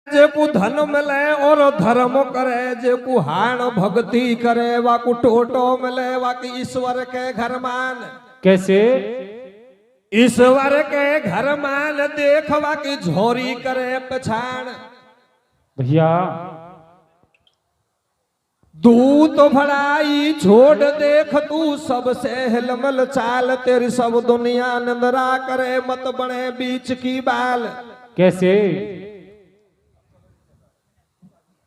जेकू धन मिले और धर्म करे, जेकू हाण भक्ति करे वाकू टोटो मिले, वाकी ईश्वर के घर मान। कैसे? ईश्वर के घर मान देख वाकी झोरी करे पछाण। भैया दूत भड़ाई छोड़ देख तू सबसे हिलमल चाल, तेरी सब दुनिया निंदरा करे मत बने बीच की बाल। कैसे?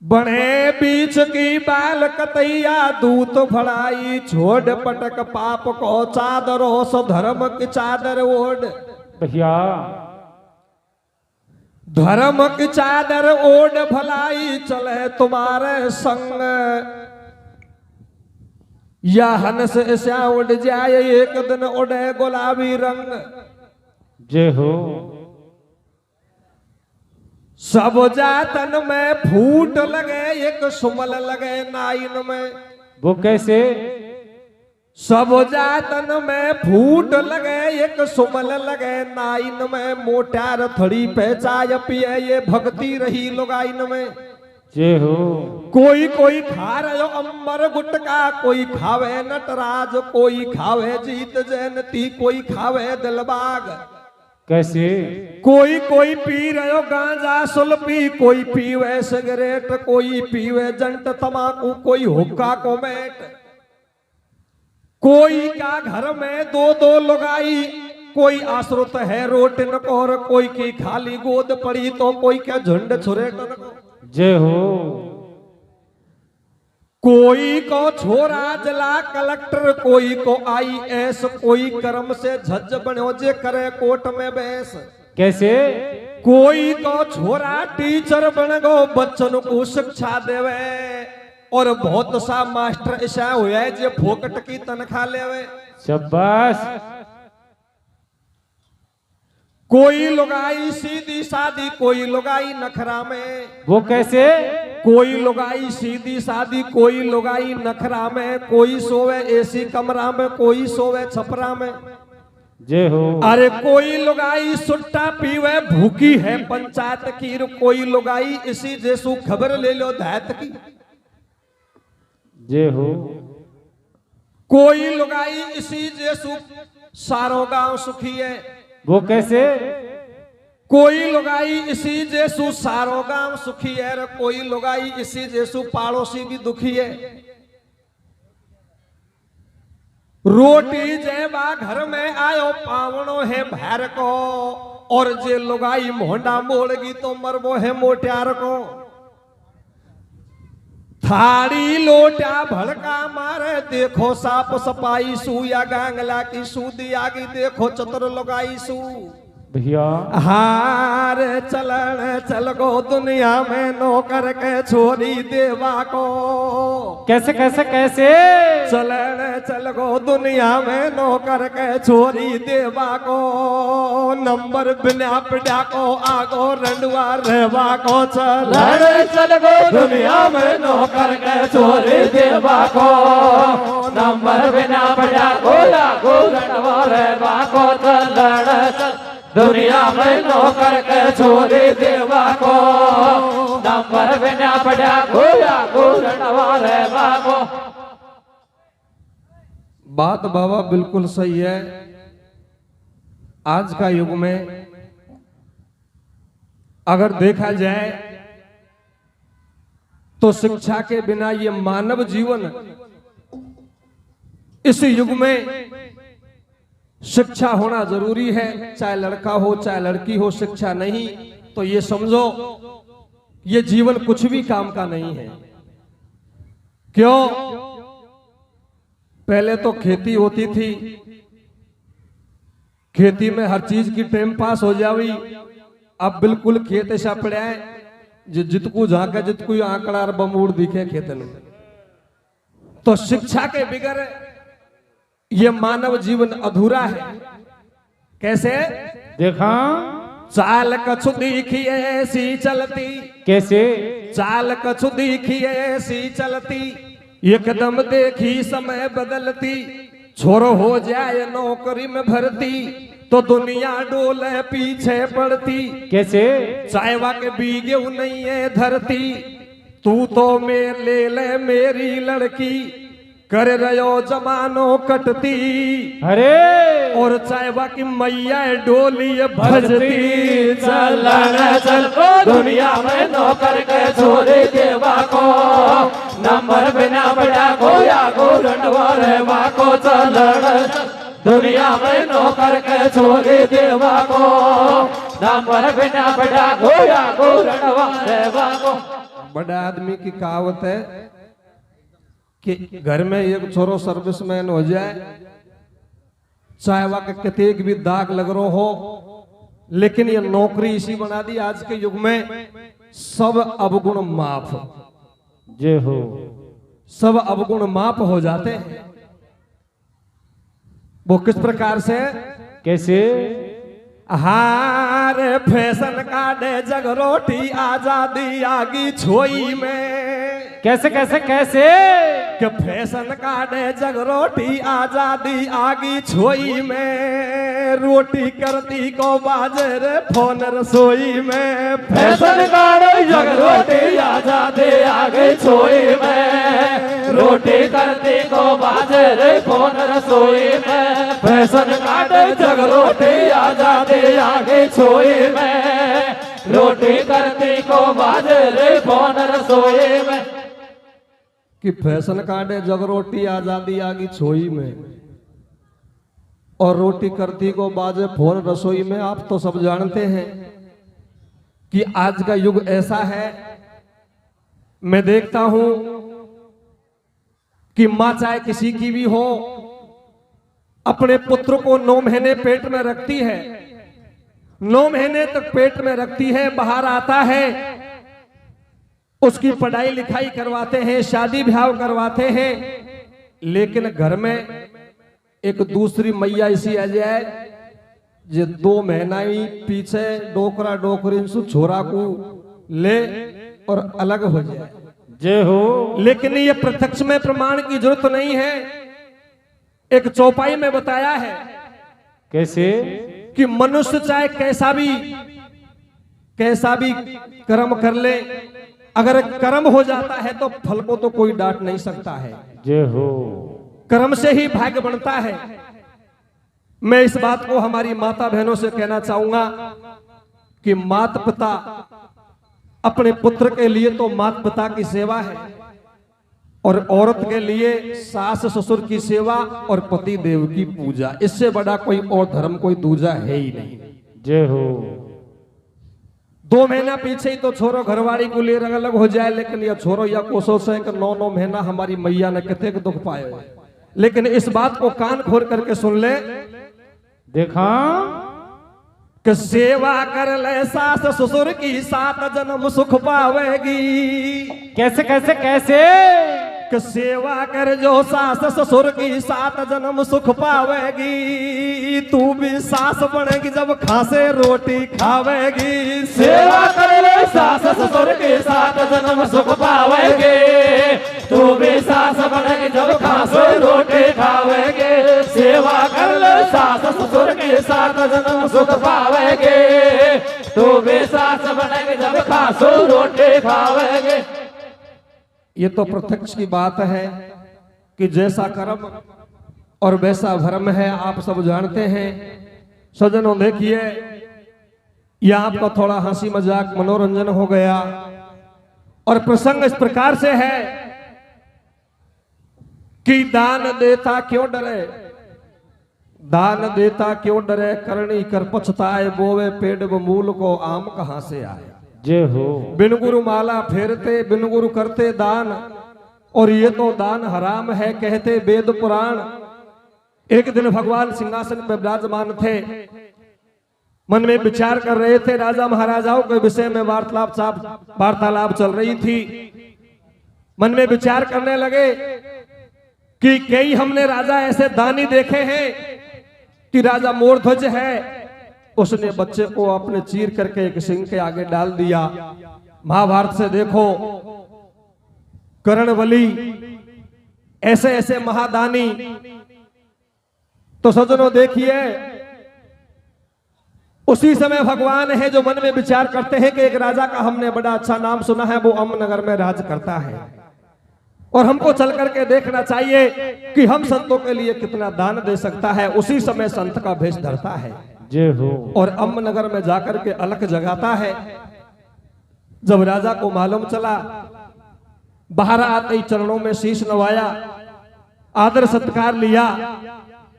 बने बीच की बाल कतैया दूत भड़ाई छोड़, पटक पाप को चादर हो सो धर्म की चादर ओढ़। भैया धर्म की चादर ओढ़ भलाई चले तुम्हारे संग, या हंस ऐसा उड़ जाए एक दिन उड़े गुलाबी रंग। जय हो। सब जातन में फूट लगे एक सुमल लगे नाइन में। वो कैसे? सब जातन में फूट लगे एक सुमल लगे नाइन में, मोटार थड़ी पहचाय पिए ये भक्ति रही लुगाइन में। जय हो। कोई कोई खा रहे अंबर गुटका, कोई खावे नटराज, कोई खावे जीत जयंती, कोई खावे दिलबाग। कैसे? कोई कोई पी रहे गांजा सुल्फी, कोई पीवे सिगरेट, कोई पीवे जंट तमाकू, कोई हुक्का को मैट। कोई का घर में दो दो लुगाई, कोई आश्रित है रोटिन को, और कोई की खाली गोद पड़ी तो कोई क्या झुंड छुरेटन को। जय हो। कोई को छोरा जला कलेक्टर, कोई को IAS, कोई कर्म से झज्ज बनो जे करे कोर्ट में बहस। कैसे? कोई को छोरा टीचर बन गो बच्चन को शिक्षा देवे, और बहुत सा मास्टर ऐसा हुआ है जे फोकट की तनख्वाह लेवे। शाबाश। कोई लुगाई सीधी सादी, कोई लुगाई नखरा में। वो कैसे? कोई लुगाई सीधी सादी, कोई लुगाई नखरा में, कोई सोवे एसी कमरा में, कोई सोवे छपरा में। जय हो। अरे कोई लुगाई सुट्टा पीवे भूखी है पंचायत की, कोई लुगाई इसी जैसू खबर ले लो दैत की। जय हो। कोई लुगाई इसी जैसू सारो गांव सुखी है। वो कैसे? कोई लुगाई इसी जैसू सारो गांव सुखी है, कोई लुगाई इसी जैसू पड़ोसी भी दुखी है। रोटी जेबा घर में आयो पावनो है भैर को, और जे लुगाई मोहंडा मोड़गी तो मरबो है मोट्यार को। थाड़ी लोटा भड़का मारे देखो साप सपाई सू, या गांगला की सूदी आगी देखो चतुर लुगाई सू। भैया हार चलन चल गो दुनिया में नौकर के छोरी देवा को। कैसे कैसे कैसे? चलन चल गो दुनिया में नौकर के छोरी देवा को, नंबर बिना पिड़ा को आगो रंडवा रहवा को। चलन चल गो दुनिया में नौकर के छोरी देवा को, नंबर बिना पिड़ा को आगो रंडवा रहवा को। चलन दुनिया में नौकर के छोरी देवा को, नंबर बिना पड़ा गोया गोरनवा रहवा को। बात बाबा बिल्कुल सही है। आज का युग में अगर देखा जाए तो शिक्षा के बिना ये मानव जीवन, इस युग में शिक्षा होना जरूरी है। चाहे लड़का हो चाहे लड़की हो, शिक्षा नहीं तो ये समझो ये जीवन कुछ भी काम का नहीं है। क्यों? पहले तो खेती होती थी, खेती में हर चीज की टाइम पास हो जावी। अब बिल्कुल खेत ऐसा पड़ा है जो जितकू झांके जितकू आंकड़ा और बमूड़ दिखे खेत में। तो शिक्षा के बिगड़ ये मानव जीवन अधूरा है। कैसे? देखा चाल कछु दिखिए ऐसी चलती। कैसे? चाल कछु दिखिए ऐसी चलती, एकदम देखी समय बदलती। छोरो हो जाए नौकरी में भर्ती तो दुनिया डोले पीछे पड़ती। कैसे? चाहवा के बीगे नहीं है धरती, तू तो मेरे ले ले मेरी लड़की, कर रहो जमानो कटती। अरे और चाहवा की मैया डोली भजती। चलन चल दुनिया में नौकर के छोरे देवा को, नंबर बिना बड़ा को या को रंडवा रहवा को। चलन दुनिया में नौकर के छोरे देवा को, नंबर बिना बड़ा को या को रंडवा रहवा को। बड़ा आदमी की कहावत है कि घर में एक छोरो सर्विसमैन हो जाए, चाहे वह कतेक भी दाग लग रहा हो, लेकिन ये नौकरी इसी बना दी आज के युग में। सब अवगुण माफ, जय हो। सब अवगुण माफ हो जाते हैं। वो किस प्रकार से? कैसे? हार फैशन काटे जग रोटी आजादी आगी छोई में। कैसे कैसे कैसे? कि फैशन काटे जग रोटी आजादी आगी छोई में, रोटी करती को बाजर फोन रसोई में। फैशन काटे जग रोटी आजादी आगी छोई में, रोटी करती को बाजर फोन रसोई में। फैशन काटे जग रोटी आजादी आगी छोई में, रोटी करती को बाजर फोन रसोई में। कि फैशन काटे जग रोटी आजादी आगी छोई में, और रोटी करती को बाजे फोन रसोई में। आप तो सब जानते हैं कि आज का युग ऐसा है। मैं देखता हूं कि मां चाहे किसी की भी हो, अपने पुत्र को 9 महीने पेट में रखती है, 9 महीने तक पेट में रखती है, बाहर आता है, उसकी पढ़ाई लिखाई करवाते हैं, शादी ब्याह करवाते हैं, लेकिन घर में एक दूसरी मैया ऐसी आ जाए जो 2 महीना ही पीछे डोकरा डोकरी से छोरा को ले और अलग हो जाए। जय हो। लेकिन ये प्रत्यक्ष में प्रमाण की जरूरत नहीं है, एक चौपाई में बताया है। कैसे? कि मनुष्य चाहे कैसा भी कर्म कर ले, अगर कर्म हो जाता है तो फल को तो कोई डांट नहीं सकता है। जय हो। कर्म से ही भाग्य बनता है। मैं इस बात को हमारी माता बहनों से कहना चाहूंगा कि माता पिता अपने पुत्र के लिए तो माता पिता की सेवा है, और औरत के लिए सास ससुर की सेवा और पति देव की पूजा। इससे बड़ा कोई और धर्म कोई दूजा है ही नहीं। जय हो। 2 महीना पीछे ही तो छोरो घरवाली को लिए अलग अलग हो जाए, लेकिन यह छोरो या कोसो से 9 महीना हमारी मैया ने कितने दुख पाए। लेकिन इस बात को कान खोल करके सुन ले, देखा कि सेवा कर ले सास ससुर की 7 जन्म सुख पावेगी। कैसे कैसे कैसे? कि सेवा कर जो सास ससुर की 7 जन्म सुख पावेगी। तू भी सास बनेगी जब खासे रोटी खावेगी। सेवा कर ले सास ससुर की 7 जन्म सुख पावेगी। तू भी सास बनेगी जब खासे रोटी खावेगी। सेवा कर ले सास ससुर की 7 जन्म सुख पावेगी। तू भी सास बनेगी जब खासो रोटी खावेगी। ये तो प्रत्यक्ष की बात है कि जैसा कर्म और वैसा धर्म है, आप सब जानते हैं। सज्जनों देखिए, यह आपका थोड़ा हंसी मजाक मनोरंजन हो गया, और प्रसंग इस प्रकार से है कि दान देता क्यों डरे, दान देता क्यों डरे, करनी कर पछताए, बोवे पेड़ मूल को आम कहां से आए। जय हो। बिन गुरु माला फेरते, बिन गुरु करते दान, और ये तो दान हराम है कहते वेद पुराण। एक दिन भगवान सिंहासन पर विराजमान थे, मन में विचार कर रहे थे, राजा महाराजाओं के विषय में वार्तालाप चल रही थी। मन में विचार करने लगे कि कई हमने राजा ऐसे दानी देखे हैं कि राजा मोरध्वज है, उसने बच्चे को अपने चीर करके एक सिंह के आगे डाल दिया। महाभारत से देखो, कर्णवली, ऐसे ऐसे महादानी तो सज्जनों देखिए, उसी समय भगवान है जो मन में विचार करते हैं कि एक राजा का हमने बड़ा अच्छा नाम सुना है, वो अम्बनगर में राज करता है और हमको चल करके देखना चाहिए कि हम संतों के लिए कितना दान दे सकता है। उसी समय संत का भेष धरता है जय हो। और अम्बनगर में जाकर के अलख जगाता है। जब राजा को मालूम चला, बाहर आते ही चरणों में शीश नवाया, आदर सत्कार लिया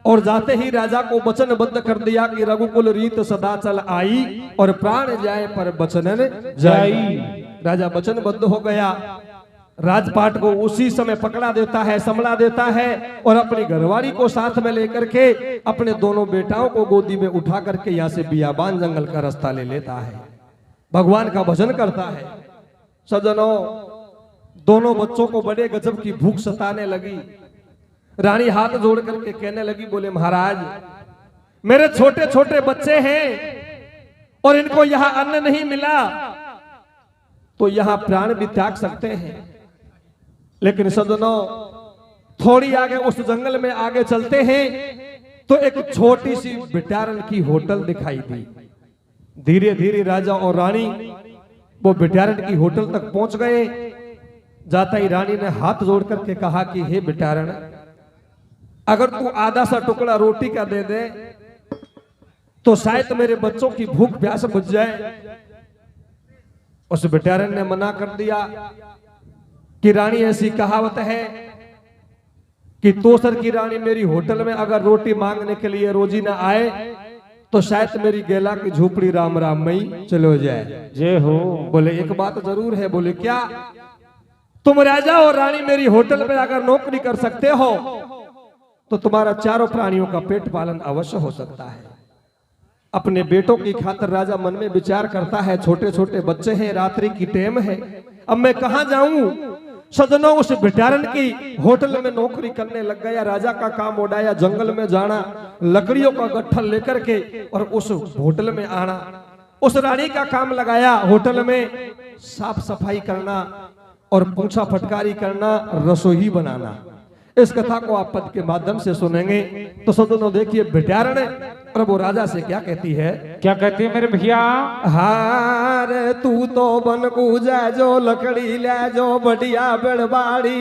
और जाते ही राजा को वचनबद्ध कर दिया कि रघुकुल रीत सदा चल आई और प्राण जाए पर वचनन जाई। राजा वचनबद्ध हो गया, राजपाट को उसी समय पकड़ा देता है, संभला देता है और अपनी घरवाली को साथ में लेकर के अपने दोनों बेटाओं को गोदी में उठा करके यहाँ से बियाबान जंगल का रास्ता ले लेता है, भगवान का भजन करता है। सज्जनों, दोनों बच्चों को बड़े गजब की भूख सताने लगी। रानी हाथ जोड़ करके कहने लगी, बोले महाराज मेरे छोटे छोटे बच्चे हैं और इनको यहां अन्न नहीं मिला तो यहां प्राण भी त्याग सकते हैं, लेकिन सज्जनों थोड़ी आगे उस जंगल में आगे चलते हैं तो एक छोटी सी बिटारन की होटल दिखाई दी। धीरे धीरे राजा और रानी वो बिटारन की होटल तक पहुंच गए। जाता ही रानी ने हाथ जोड़ करके कहा कि हे बिटारन, अगर तू आधा सा टुकड़ा रोटी का दे दे तो शायद मेरे बच्चों की भूख प्यास बुझ जाए। उस बिटारन ने मना कर दिया कि रानी ऐसी कहावत है कि तोसर की रानी मेरी होटल में अगर रोटी मांगने के लिए रोजी ना आए तो शायद मेरी गेला की झोपड़ी राम राम में ही चलो जाए। जय हो। बोले एक बात जरूर है। बोले क्या? तुम राजा और रानी मेरी होटल में अगर नौकरी कर सकते हो तो तुम्हारा चारों प्राणियों का पेट पालन अवश्य हो सकता है। अपने बेटों की खातिर राजा मन में विचार करता है, छोटे छोटे बच्चे हैं, रात्रि की टेम है, अब मैं कहां जाऊं। सज्जनों, उस बिटारन की होटल में नौकरी करने लग गया। राजा का काम उड़ाया, जंगल में जाना, लकड़ियों का गट्ठा लेकर के और उस होटल में आना। उस रानी का काम लगाया होटल में साफ सफाई करना और पूछा फटकारी करना, रसोई बनाना। इस कथा को आप पद के माध्यम से सुनेंगे। तो सज्जनों देखिए, बिटारन और वो राजा से क्या कहती है? क्या कहती है मेरे भैया? हार तू तो बन कूजा जो लकड़ी ले जो बढ़िया बेड़बाड़ी।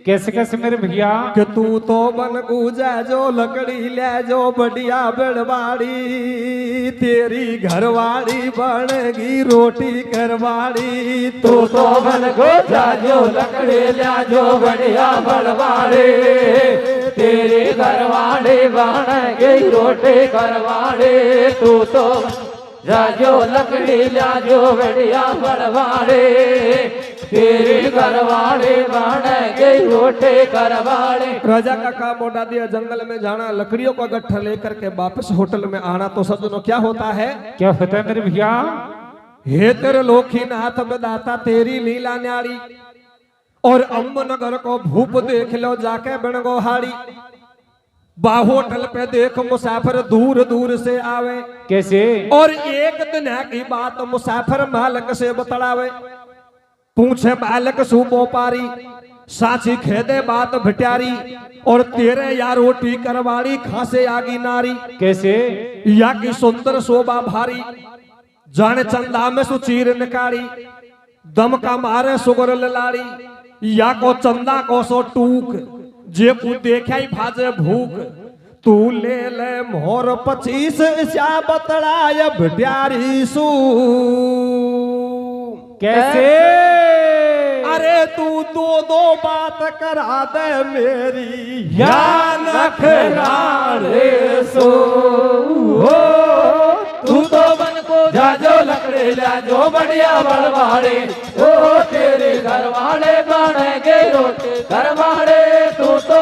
कैसे कैसे मेरे भैया? कि तू तो बन कूजा जो लकड़ी ले जो बढ़िया बेड़बाड़ी, तेरी घरवाड़ी बनेगी रोटी करवाड़ी। तू तो बन कूजा जो लकड़ी ले जो बढ़िया बेड़बाड़ी, तेरी घरवाड़ी बनेगी रोटी करवाड़ी। तू तो जो लकड़ी ला जो बढ़िया बेड़बाड़ी, तेरी घरवाड़ी बनेगी रोटी करवाड़ी। राजा का काम उड़ा दिया, जंगल में जाना, लकड़ियों का गट्ठा लेकर के वापस होटल में आना। तो सज्जनों क्या होता है? क्या होता है मेरे भैया? हे तेरे लोखी नाथ बदाता तेरी लीला न्यारी, और अम्बनगर को भूप देख लो जाके बनगोहाड़ी। होटल पे देख मुसाफिर दूर दूर से आवे। कैसे? और एक दिन की बात मुसाफिर मालक से बतलावे। पूछे मालक सूबो पारी, साची खेदे बात भिटारी, और तेरे या रोटी करवाड़ी खासे आगी नारी। कैसे? या की सुंदर शोभा भारी, जाने चंदा में सुचीर निकाली, दम का मारे सुगर ललाड़ी। या को चंदा को सो टूक, जे को देखा ही भाजे भूख। तू ले मोर 25 स्या बतलाय भिटारी सू। कैसे? अरे तू दो बात करा दे मेरी या नखराड़े सो। तू तो बन को जा जो लकड़े ला जो बढ़िया बड़वाड़े, ओ तेरे घरवाड़े बनेगे रोटी घरवाड़े। तू तो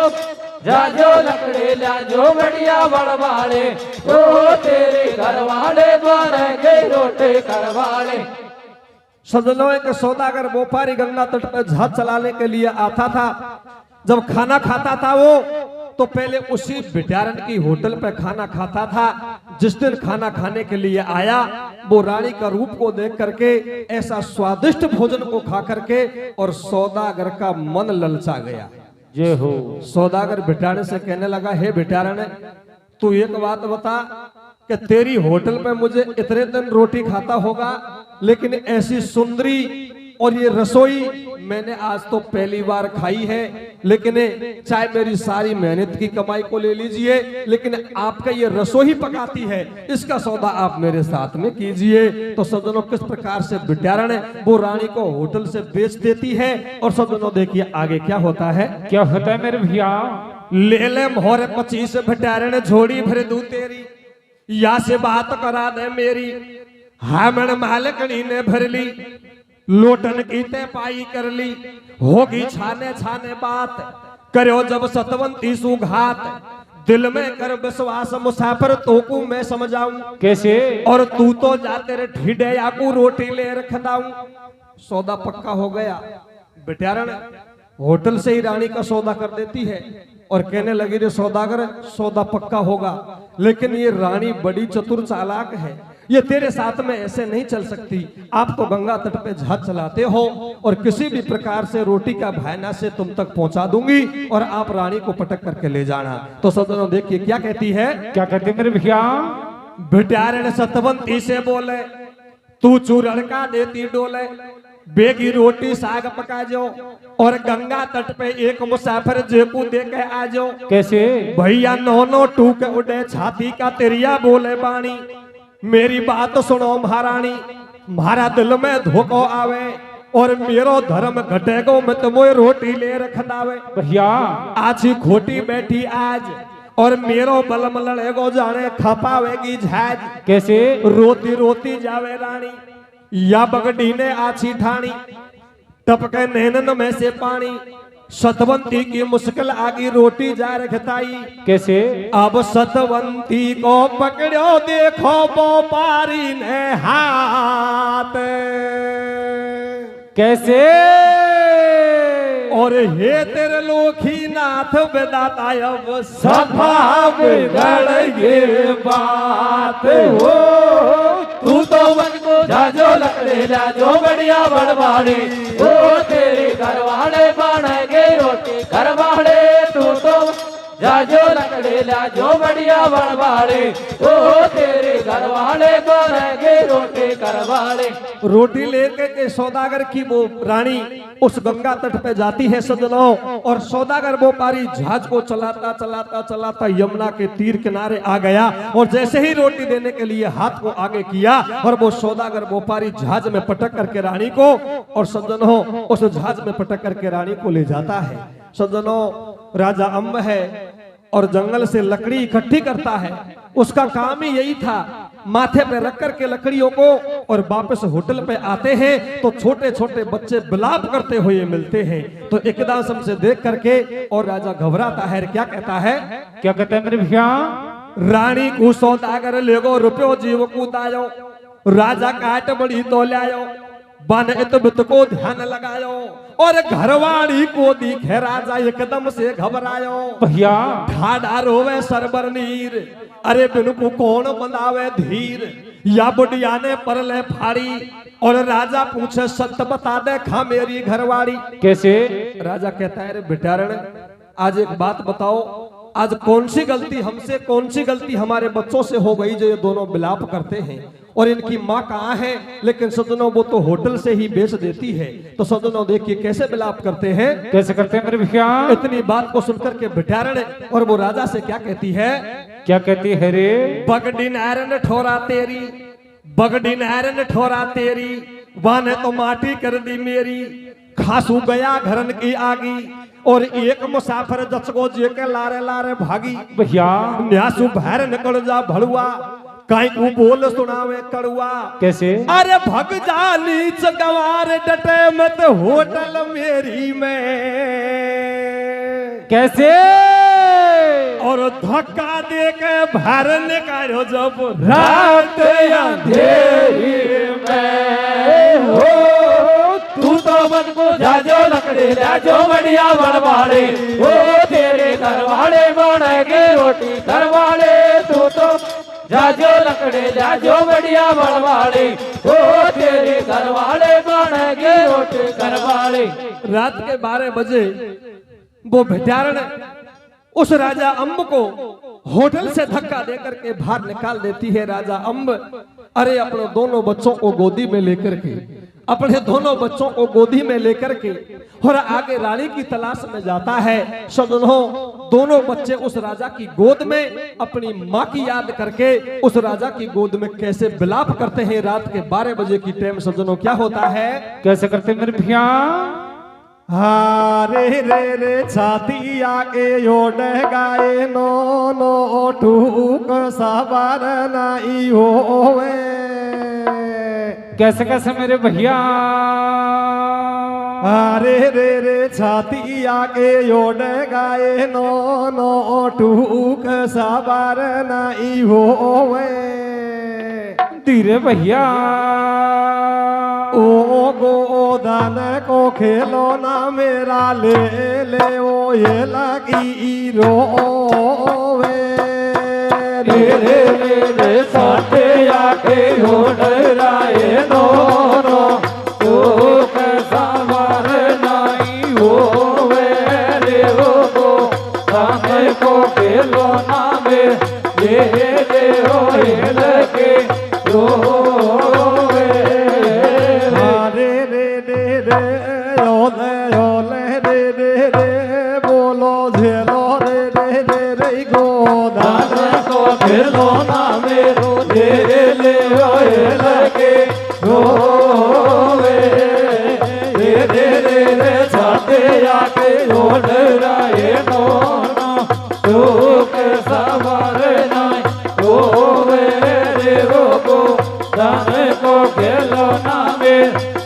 जा जो लकड़े ला जो बढ़िया बड़वाड़े, ओ तेरे घरवाड़े बनेगे रोटी घरवाड़े। सज्जनों, एक सौदागर व्यापारी गंगा तट पर जहाज चलाने के लिए आता था। जब खाना खाता था वो तो पहले उसी बिटारन की होटल पर खाना खाता था। जिस दिन खाना खाने के लिए आया, वो रानी का रूप को देख करके ऐसा स्वादिष्ट भोजन को खा करके और सौदागर का मन ललचा गया। जय हो। सौदागर भिटारन से कहने लगा, हे भिटारन, तू एक बात बता कि तेरी होटल पे मुझे इतने दिन रोटी खाता होगा, लेकिन ऐसी सुंदरी और ये रसोई मैंने आज तो पहली बार खाई है। लेकिन चाहे मेरी सारी मेहनत की कमाई को ले लीजिए, लेकिन आपका ये रसोई पकाती है, इसका सौदा आप मेरे साथ में कीजिए। तो सज्जनों, किस प्रकार से भिटारन वो रानी को होटल से बेच देती है। और सज्जनों देखिए आगे क्या होता है। क्या होता है मेरे भैया? ले ले मोहर 25 भिटारन झोड़ी भर दूं तेरी, या से बात करा दे मेरी। हामण मालकनी ने भर ली, लोटन की ते पाई कर ली, होगी छाने छाने बात, करो जब सतवंती सुघात, दिल में कर विश्वास मुसाफिर तो को मैं समझाऊं। कैसे? और तू तो जाते रे ढीडे आकू रोटी ले रखदाऊं। सौदा पक्का हो गया। भिटारन होटल से ही रानी का सौदा कर देती है और कहने लगी, रे सौदागर, सौदा पक्का होगा, लेकिन ये रानी बड़ी चतुर चालाक है, ये तेरे साथ में ऐसे नहीं चल सकती। आप तो गंगा तट पे जहाज चलाते हो और किसी भी प्रकार से रोटी का भायना से तुम तक पहुंचा दूंगी और आप रानी को पटक करके ले जाना। तो सज्जनों देखिए क्या कहती है। क्या कहते मेरे भैया? भिटारन सतवंती से बोले, तू चूरण का देती डोले, बेगी रोटी साग पका जो और गंगा तट पे एक मुसाफिर जेकू दे के आ जाओ। कैसे? भैया नौनो टूक उड़े छाती का तेरिया बोले बाणी, मेरी बात सुनो महारानी, म्हारा दिल में धोखो आवे और मेरो धर्म घटेगो मैं तुम्हें रोटी ले रखदावे। भैया आछी खोटी बैठी आज और मेरो बलम लड़ेगो जाने खपावेगी झाज। कैसे? रोती रोती जावे रानी, या बगड़ी ने आछी ठाणी, टपके नैनन में से पानी, सतवंती की मुश्किल आगी रोटी जा रखताई। कैसे? अब सतवंती को पकड़ो देखो व्यापारी ने हाथ। कैसे? और हे तेरे लोखी नाथ बेदाता, अब सभा बिगड़ ये बात हो, तू तो मन को जाजो लकड़े लाजो बढ़िया बड़वाड़े, ओ तेरे घरवाड़े बनेगे रोटी घरवाड़े, तू तो जाजो लकड़े लाजो बढ़िया बड़वाड़े, ओ तेरे घरवाड़े बनेगे रोटी घरवाड़े। रोटी लेके के सौदागर की वो रानी उस गंगा तट पे जाती है सज्जनों, और सौदागर व्यापारी जहाज को चलाता चलाता चलाता यमुना के तीर किनारे आ गया और जैसे ही रोटी देने के लिए हाथ को आगे किया और वो सौदागर व्यापारी जहाज में पटक करके रानी को, और सज्जनों उस जहाज में पटक करके रानी को ले जाता है। सज्जनों, राजा अम्ब है और जंगल से लकड़ी इकट्ठी करता है, उसका काम ही यही था। माथे पे रख करके लकड़ियों को और वापस होटल पे आते हैं तो छोटे छोटे बच्चे बिलाप करते हुए मिलते हैं। तो एकदम से देख करके और राजा घबराता है। क्या कहता है? क्या कहते हैं मेरे भैया? रानी को सौदागर लेगो रुपयो जीव को दायो, राजा काट बड़ी तो लायो, बन इत बित को ध्यान लगायो और घरवाड़ी को दिखे राजा एकदम से घबरायो। भैया ठाडा रोवे सरबर नीर, अरे बिनु को कौन बनावे धीर, या बुढ़िया ने परले फाड़ी और राजा पूछे सत्य बता दे खा मेरी घरवाड़ी। कैसे? राजा कहता है, रे भिटारन, आज एक बात बताओ, आज कौन सी गलती हमसे, कौन सी गलती हमारे बच्चों से हो गई जो ये दोनों बिलाप करते हैं, और इनकी माँ कहाँ है? लेकिन सज्जनों वो तो होटल से ही बेच देती है। तो सज्जनों देखिए कैसे बिलाप करते हैं। कैसे करते हैं मेरे भैया? इतनी बात को सुनकर के भिटारन और वो राजा से क्या कहती है? क्या कहती है रे? बगड़ी नारन ठोरा तेरी, बगड़ी नारन ठोरा तेरी, वाने तो माटी कर दी मेरी, खासू गया घरन की आगी और एक मुसाफिर जचको जे के लारे लारे भागी। भैया न्यासू बाहर निकल जा भड़ुआ, काई को बोल सुनावे कड़ुआ। कैसे? अरे भग जा नीच गवार डटे मत होटल मेरी में। कैसे? और धक्का दे के बाहर निकालो जब रात अंधेरी में हो, तू तो मन को जाजो लकड़े लाजो बढ़िया बनवाड़े, वो तेरे घरवाड़े बनेगे रोटी घरवाड़े, तू तो जाजो लकड़े लाजो बढ़िया बनवाड़े, वो तेरे घरवाड़े बनेगे रोटी घरवाड़े। रात के 12 बजे वो भिटारण उस राजा अम्ब को होटल से धक्का देकर के बाहर निकाल देती है। राजा अम्ब अरे अपने दोनों बच्चों को गोदी में लेकर के अपने दोनों बच्चों को गोदी में लेकर के और आगे रानी की तलाश में जाता है। सजनों दोनों बच्चे उस राजा की गोद में अपनी माँ की याद करके उस राजा की गोद में कैसे विलाप करते हैं। रात के 12 बजे की टाइम सजनों क्या होता है, कैसे करते मेरे भैया। हारे रे रे छाती आके ओढ़ गाए नो नो ठूक सवार नाई होवे। कैसे कैसे मेरे भैया। हारे रे रे छाती आके ओढ़ गाए नो नो ठूक सवार नाई होवे। धीरे भैया। ओ गोदान को खेलो ना मेरा ले ले ओ ये लगी रोवे। रे रे रे रे साथे आके हो डराए नो नो तो कैसा मार नहीं होवे। रे वो सामे को खेलो ना में ये ले हो ये लगे रोवे। रे रे रे रे ओले रे रे रे बोलो झेलो रे रे रे रे गोदान को खेलो ना मेरो दे ले ओए लगे रोवे। रे रे रे रे छाते आके ओढ़ राए नो नो तो कैसा मारे नाई रोवे। रे वो जाने को खेलो ना में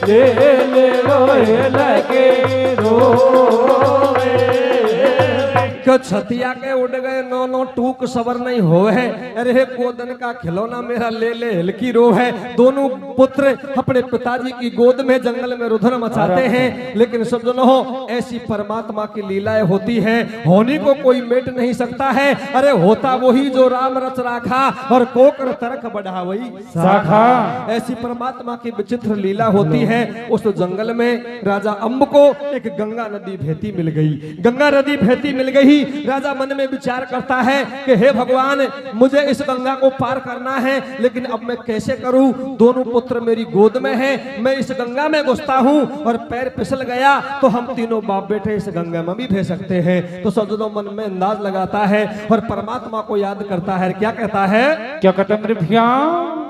ले ले ओए लगे रोवे। क्यों छतिया के उड़ गए नो नो टूक सबर नहीं हो है। अरे गोदन का खिलौना मेरा ले ले हल्की रो है। दोनों पुत्र अपने पिताजी की गोद में जंगल में रुधन मचाते हैं। लेकिन सज्जनों ऐसी परमात्मा की लीलाएं होती है, होनी को कोई मेट नहीं सकता है। अरे होता वही जो राम रच राखा और कोकर तरक बढ़ा वही शाखा। ऐसी परमात्मा की विचित्र लीला होती है। उस जंगल में राजा अम्ब को एक गंगा नदी बहती मिल गई। गंगा नदी बहती मिल गई। राजा मन में विचार करता है कि हे भगवान मुझे इस गंगा को पार करना है, लेकिन अब मैं कैसे करूं। दोनों पुत्र मेरी गोद में हैं, मैं इस गंगा में घुसता हूं और पैर फिसल गया तो हम तीनों बाप बेटे इस गंगा में भी बह सकते हैं। तो सज्जनों मन में अंदाज लगाता है और परमात्मा को याद करता है। क्या कहता है, क्या कहते मेरे भैया।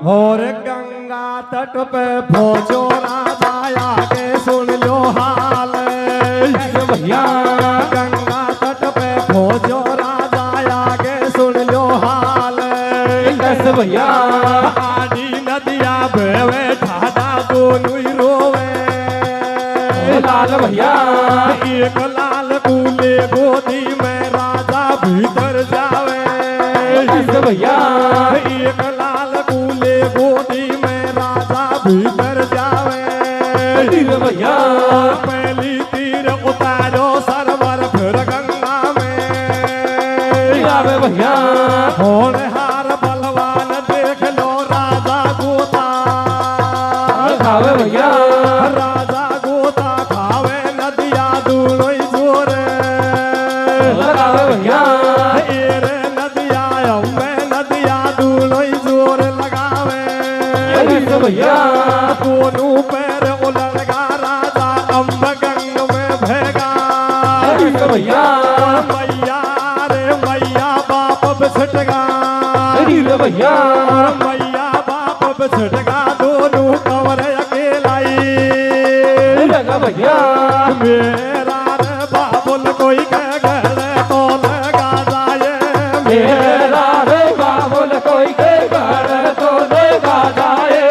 और गंगा तट पे पहुंचो राजा आके सुन लो हाल। भैया गंगा तट पे पहुंचो राजा आके सुन लो हाल। कैसे भैया। आड़ी नदिया बेवे ठाडा दोनों ही रोवे। लाल भैया। एक लाल कूले गोदी में राजा भीतर जावे। कैसे भैया। एक लाल कूले गोदी में राजा भीतर जावे। भैया पहली तीर उतारो सरवर फिर गंगा में आवे भैया। होनहार बलवान देख लो राजा गोता खावे भैया। राजा गोता खावे नदिया दूनो ही जोरे लगावे भैया। एरे नदिया अम्बे नदिया दूनो ही जोर लगावे। भैया दोनों पैर उलड़गा राजा अम्ब गंग में भेगा। भैया मैया रे मैया बाप बिछटगा। भैया मैया बाप बिछटगा दोनों कवर अकेलाई। लगा भैया। मेरा रे बाबुल कोई कह गए तो लगा जाए। मेरा रे बाबुल कोई के घर तो लगा जाए।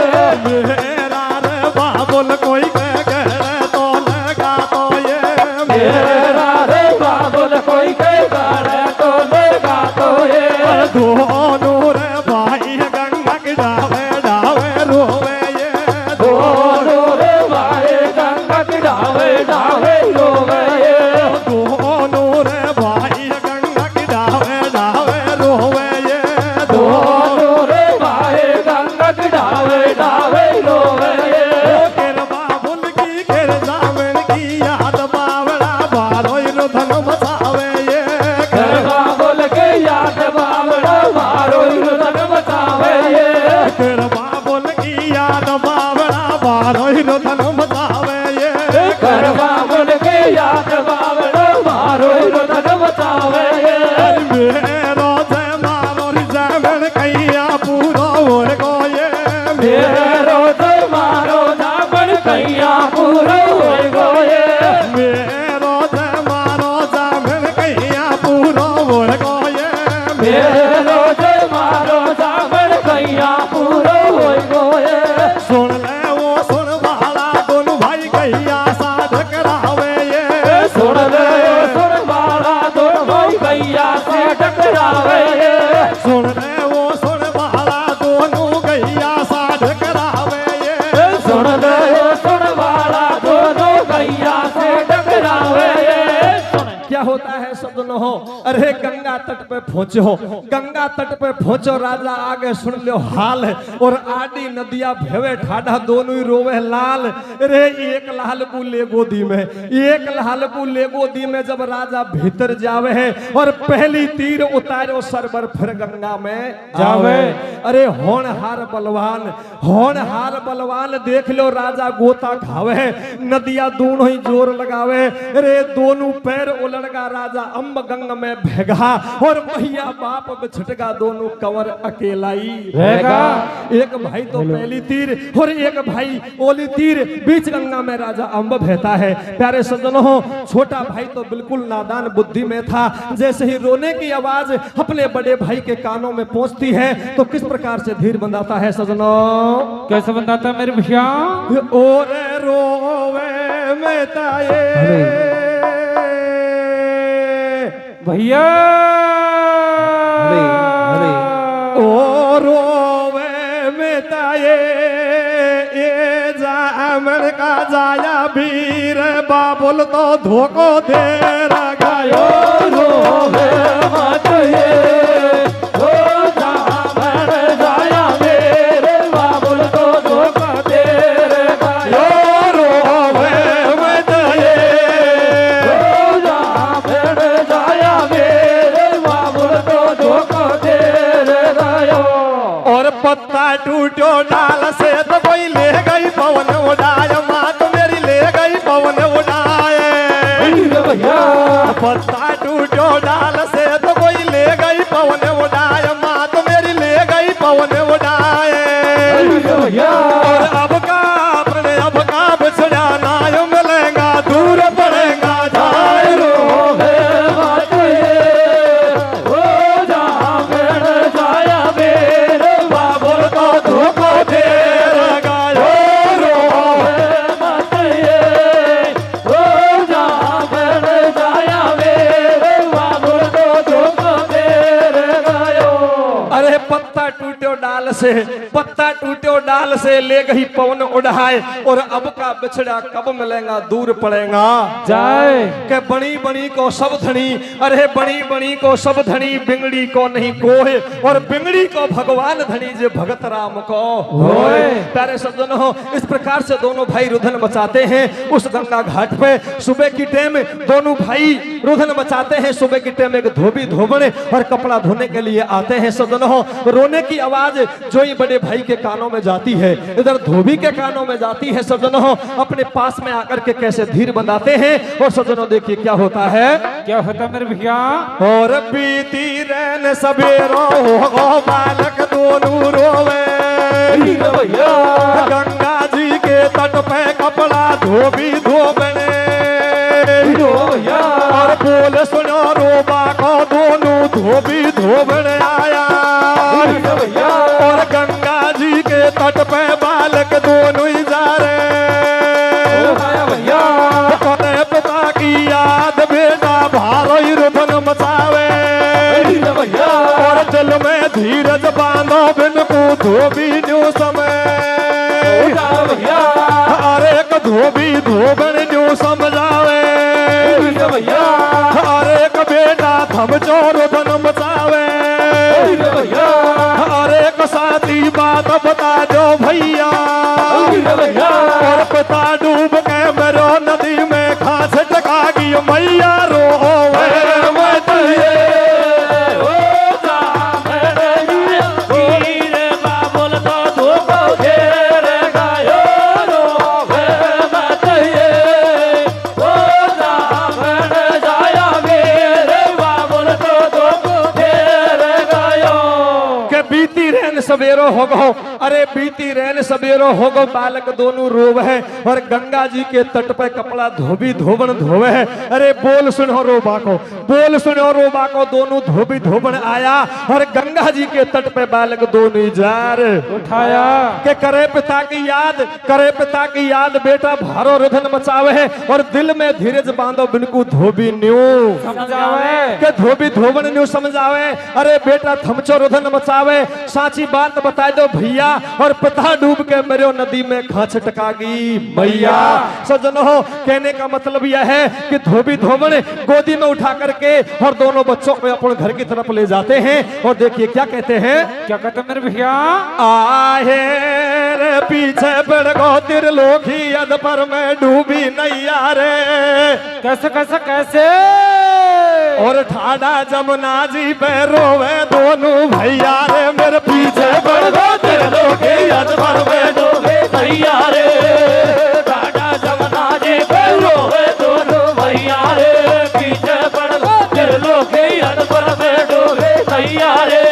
मेरा रे बाबुल कोई कह गए तो लगा तो ये। मेरा रे बाबुल कोई के घर तो लगा तो ये। दोनों रे भाई गंगा के डावे डावे रोवे ये। दोनों रे भाई गंगा के डावे डावे रो पूरो होई गोए मेरो जे मारो जामन कैया पूरो होई गोए मेरो जे मारो जामन कैया पूरो होई गोए सुन ले वो सुन वाला दोनों भाई कैया साध करावे ये सुन ले सुन वाला दोनों भाई कैया से टकरावे सुन ले वो सुन वाला दोनों कैया साध करावे ये सुन ले सुन वाला दोनों कैया से टकरावे क्या होता है सदनो हो, अरे गंगा तट पे पहुंचो, गंगा तट पे पहुंचो, राजा आगे सुन लो हाल, और आडी नदिया भेवे ठाडा दोनों ही रोवे लाल। अरे एक लाल को ले गोदी में, एक लाल को ले गोदी में, जब राजा भीतर जावे है और पहली तीर उतारो सरबर फिर गंगा में जावे। अरे होनहार बलवान, होनहार बलवान देख लो, राजा गोता खावे, नदिया दोनों ही जोर लगावे, अरे दोनों पैर उलड़गा, राजा अम्ब गंग में भेगा, और मैया बाप बिछटगा, दोनों कंवर अकेला ही रहेगा। एक भाई तो पहली तीर और एक भाई ओली तीर, बीच गंगा में राजा अम्ब बहता है। प्यारे सज्जनों हो, छोटा भाई तो बिल्कुल नादान बुद्धि में था, जैसे ही रोने की आवाज अपने बड़े भाई के कानों में पहुंचती है तो किस प्रकार से धीर बंधाता है सज्जनों, कैसे बंधाता मेरे भैया? और रोवे में ताए भैया ओ रोवे में ताए ये जामन का जाया वीर बाबुल तो धोको दे रगायो रोवे मत ये ओ जामन जाया मेरे बाबुल तो धोखा दे रगायो रोवे में ताए ओ जामन जाया मेरे बाबुल तो धोखा दे रगायो। और पत्ता टूटो डाल से तो कोई ले गई पवन उड़ाए, माँ तो मेरी ले गई पवन उड़ाए। भैया पत्ता टूटो डाल से तो कोई ले गई पवन उड़ाए, माँ तो मेरी ले गई पवन उड़ाए। भैया और अब का बिछड़ा नाय मिलेगा, दूर पड़ेगा जाए रोवे मत ये ओ जामन जाया मेरे बाबुल तो धोखा दे रगायो रोवे मत ये ओ जामन जाया मेरे बाबुल तो धोखा दे रगायो। अरे पत्ता टूटो डाल से, पत्ता टूटो डाल से ले गई पवन उड़ाए, और अब का बिछड़ा कब मिलेगा, दूर पड़ेगा जाए के बणी बणी को सब धनी, अरे बणी बणी को सब धनी, बिंगड़ी को नहीं कोहे, और बिंगड़ी को भगवान धनी जे भगत राम को होए। प्यारे सज्जनों, इस प्रकार से दोनों भाई रुधन बचाते हैं उस गंगा घाट पे। सुबह की टाइम दोनों भाई रुधन बचाते हैं, सुबह की टाइम एक धोबी धोबने और कपड़ा धोने के लिए आते हैं। सज्जनों, रोने की आवाज जो ही बड़े भाई के कानों में जाती है, इधर धोबी के कानों में जाती है। सज्जनों, अपने पास में आकर के कैसे धीर बंधाते हैं, और सज्जनों देखिए क्या होता है। क्या होता मेरे भैया? और बीती रैन सबेरो हो बालक दोनों रोवे, भैया गंगा जी के तट पे कपड़ा धोबी धोबने, भैया और बोल सुनो रोबा को दोनों धोबी धोबने आया। भैया और गंगा जी के तट पे बालक दोनों ही जा रहे, भैया अपने पिता की याद बेटा भारो ही रुधन मचावे, भैया और जल में धीरज बांधो बिन को धोबी न्यू समय, भैया अरे एक धोबी धोबन न्यू समझावे, भैया अरे एक बेटा थम चोर धन मचावे, भैया अरे एक साथी बात बता दो भैया, भैया और पिता डूब के मेरो नदी में खास टका की मैया रो मत ये ओ जामन जाया मेरे बाबुल तो धोखा दे रगायो रोवे मत ये ओ जामन जाया मेरे बाबुल तो धोखा दे रगायो। के बीती रहन सवेरो हो गो, अरे बीती रैन सवेरो होगो बालक दोनों रोव है और गंगा जी के तट पे कपड़ा धोबी धोबन धोवे है। अरे बोल सुनो रोबा को, बोल सुनो रोबा को, दोनों धोबी धोबन आया और गंगा जी के तट पे बालक दोनों जार उठाया के करे पिता की याद, करे पिता की याद, बेटा भारो रुधन मचावे है और दिल में धीरज बांधो बिनको धोबी न्यू समझावे के धोबी धोबन न्यू समझावे। अरे बेटा थमचो रुधन मचावे, साची बात बता दो भैया, और पिता डूब के मरो नदी में खांच टकागी मैया। सजनों कहने का मतलब यह है कि धोबी धोबन गोदी में उठा करके और दोनों बच्चों को अपने घर की तरफ ले जाते हैं और देखिए क्या कहते हैं, क्या कहते मेरे भैया, आहे रे पीछे पड़ गो त्रिलोकी अध पर मैं डूबी नैया रे, कैसे कैसे कैसे, और ठाडा जमुना जी पे रोवे दोनों भैया रे, मेरे पीछे पड़ गो त्रिलोकी अध पर मैं डूबी नैया रे, ठाडा जमुना जी पे रोवे दोनों भैया रे, पीछे पड़ गो त्रिलोकी अध पर मैं डूबी नैया रे,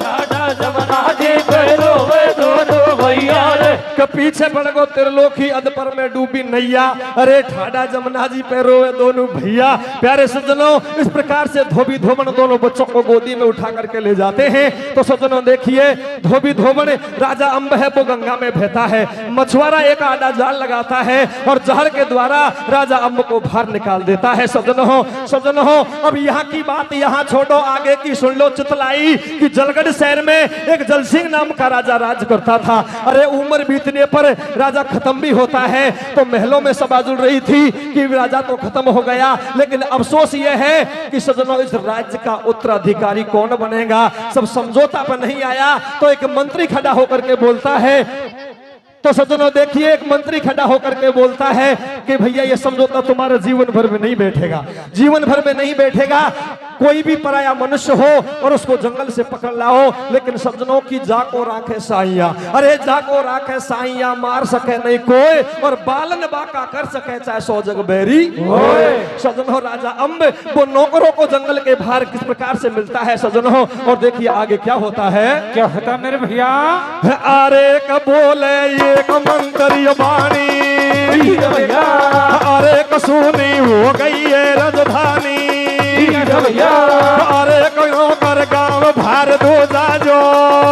ठाडा जमुना जी पे रोवे दोनों भैया रे, के पीछे पड़ गो त्रिलोकी अध पर में डूबी नैया, अरे ठाडा जमुना जी पे रोवे दोनों भैया। प्यारे सज्जनों इस प्रकार से धोबी धोबन दोनों बच्चों को गोदी में उठा करके ले जाते हैं। तो सज्जनों देखिए धोबी धोबन राजा अंब है वो गंगा में बहता है, मछुआरा एक आड़ा जाल लगाता है और जहर के द्वारा राजा अंब को बाहर निकाल देता है। सज्जनों अब यहाँ की बात यहाँ छोड़ो, आगे की सुन लो चितलाई कि जलगढ़ शहर में एक जलसिंह नाम का राजा राज करता था। अरे उम्र बीतने पर राजा खत्म भी होता है, तो महलों में सभा जुड़ रही थी कि राजा तो खत्म हो गया, लेकिन अफसोस यह है कि सज्जनों इस राज्य का उत्तराधिकारी कौन बनेगा। सब समझौता पर नहीं आया तो एक मंत्री खड़ा होकर के बोलता है, तो सज्जनों देखिए एक मंत्री खड़ा होकर के बोलता है कि भैया ये समझौता तुम्हारे जीवन भर में नहीं बैठेगा, जीवन भर में नहीं बैठेगा। कोई भी पराया मनुष्य हो और उसको जंगल से पकड़ लाओ, लेकिन सज्जनों की जाको राखे साइया, अरे जाको राखे साइया, मार सके नहीं कोई और बालन बाका कर सके चाहे सौ जग बैरी। सज्जनों राजा अंब वो नौकरों को जंगल के बाहर किस प्रकार से मिलता है सज्जनों, और देखिए आगे क्या होता है, क्या होता मेरे भैया, अरे बोले एक मंत्री बाणी, अरे कसूनी हो गई है राजधानी, अरे कहो कर गांव भार दो जाजो,